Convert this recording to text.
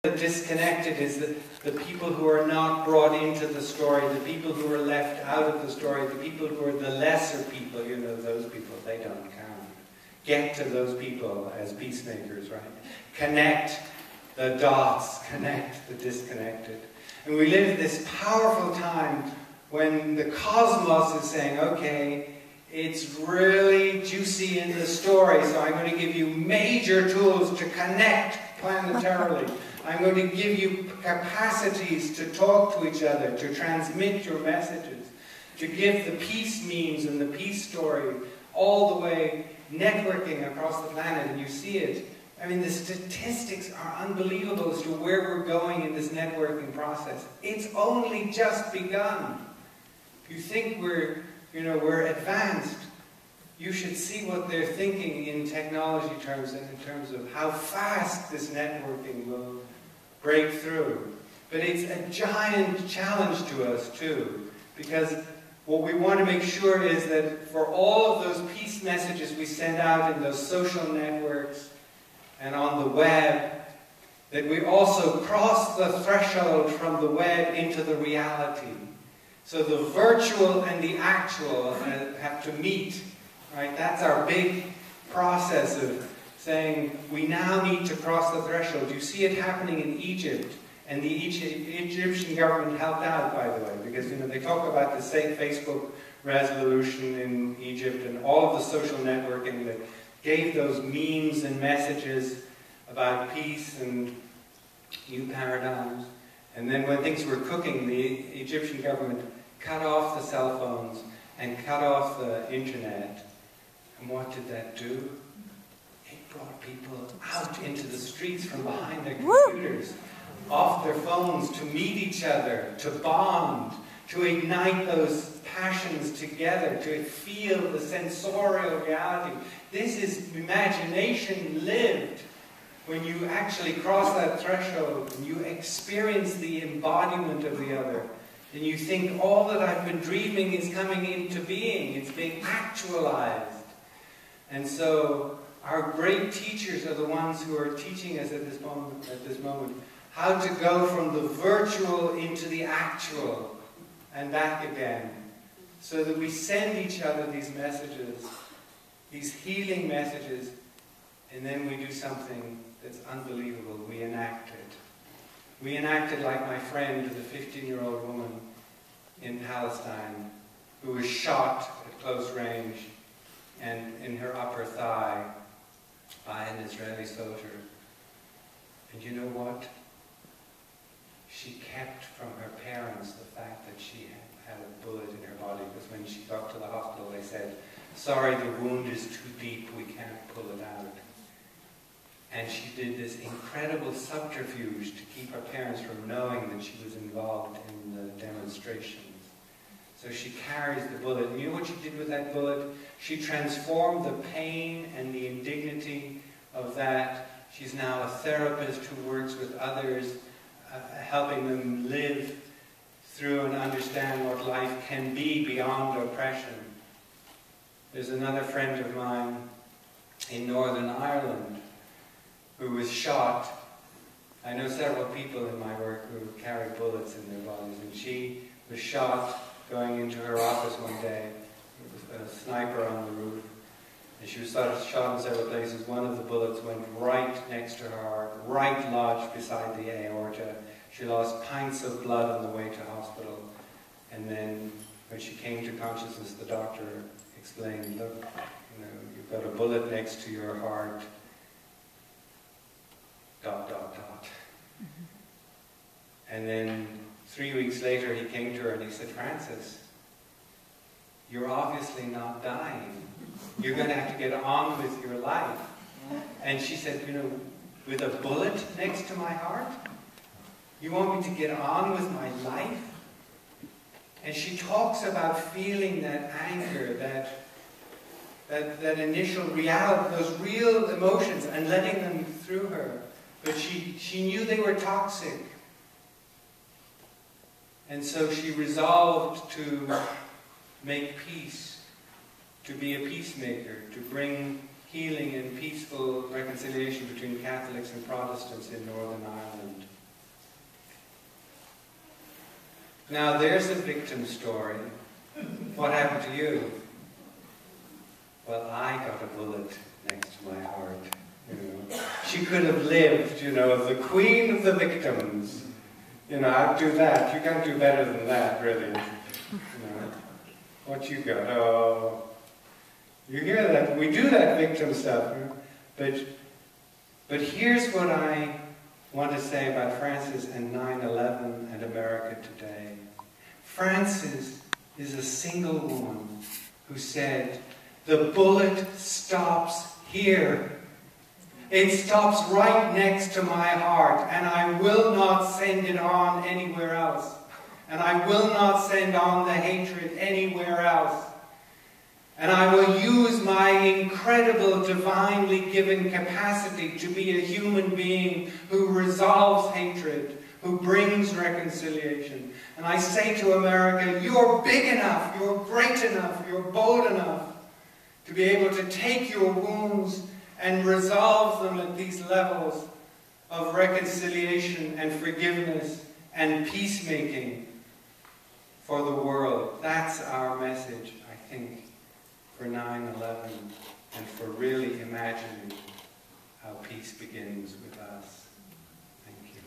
The disconnected is the people who are not brought into the story, the people who are left out of the story, the people who are the lesser people, you know, those people, they don't count. Get to those people as peacemakers, right? Connect the dots, connect the disconnected. And we live in this powerful time when the cosmos is saying, okay, it's really juicy in the story, so I'm going to give you major tools to connect planetarily. I'm going to give you capacities to talk to each other, to transmit your messages, to give the peace memes and the peace story all the way networking across the planet, and you see it. I mean, the statistics are unbelievable as to where we're going in this networking process. It's only just begun. If you think we're advanced, you should see what they're thinking in technology terms and in terms of how fast this networking will break through. But it's a giant challenge to us too, because what we want to make sure is that for all of those peace messages we send out in those social networks and on the web, that we also cross the threshold from the web into the reality. So the virtual and the actual have to meet, right? That's our big process of saying we now need to cross the threshold. You see it happening in Egypt, and the Egyptian government helped out, by the way, because they talk about the Facebook resolution in Egypt and all of the social networking that gave those memes and messages about peace and new paradigms. And then when things were cooking, the Egyptian government cut off the cell phones and cut off the internet. And what did that do? It brought people out into the streets from behind their computers, off their phones, to meet each other, to bond, to ignite those passions together, to feel the sensorial reality. This is imagination lived. When you actually cross that threshold and you experience the embodiment of the other, then you think all that I've been dreaming is coming into being. It's being actualized. And so our great teachers are the ones who are teaching us at this moment how to go from the virtual into the actual and back again, so that we send each other these messages, these healing messages, and then we do something that's unbelievable. We enact it. We enact it like my friend, the 15-year-old woman in Palestine, who was shot at close range and in her upper thigh by an Israeli soldier. And you know what? She kept from her parents the fact that she had a bullet in her body, because when she got to the hospital they said, sorry, the wound is too deep, we can't pull it out. And she did this incredible subterfuge to keep her parents from knowing that she was involved in the demonstrations. So she carries the bullet. And you know what she did with that bullet? She transformed the pain and the indignity of that. She's now a therapist who works with others, helping them live through and understand what life can be beyond oppression. There's another friend of mine in Northern Ireland who was shot. I know several people in my work who carry bullets in their bodies, and she was shot going into her office one day. There was a sniper on the roof, and she was shot in several places. One of the bullets went right next to her heart, right lodged beside the aorta. She lost pints of blood on the way to hospital, and then when she came to consciousness, the doctor explained, look, you've got a bullet next to your heart, ... And then 3 weeks later he came to her and he said, Frances, you're obviously not dying. You're going to have to get on with your life. And she said, with a bullet next to my heart? You want me to get on with my life? And she talks about feeling that anger, that initial reality, those real emotions, and letting them through her. But she knew they were toxic. And so she resolved to make peace, to be a peacemaker, to bring healing and peaceful reconciliation between Catholics and Protestants in Northern Ireland. Now there's a victim story. What happened to you? Well, I got a bullet next to my heart. You know. She could have lived, you know, the queen of the victims. You know, I'd do that. You can't do better than that, really. You know. What you got? Oh, you hear that? We do that victim stuff. But here's what I want to say about Frances and 9/11 and America today. Frances is a single woman who said, the bullet stops here. It stops right next to my heart, and I will not send it on anywhere else. And I will not send on the hatred anywhere else. And I will use my incredible, divinely given capacity to be a human being who resolves hatred, who brings reconciliation. And I say to America, you're big enough, you're great enough, you're bold enough to be able to take your wounds and resolve them at these levels of reconciliation and forgiveness and peacemaking for the world. That's our message, I think, for 9/11 and for really imagining how peace begins with us. Thank you.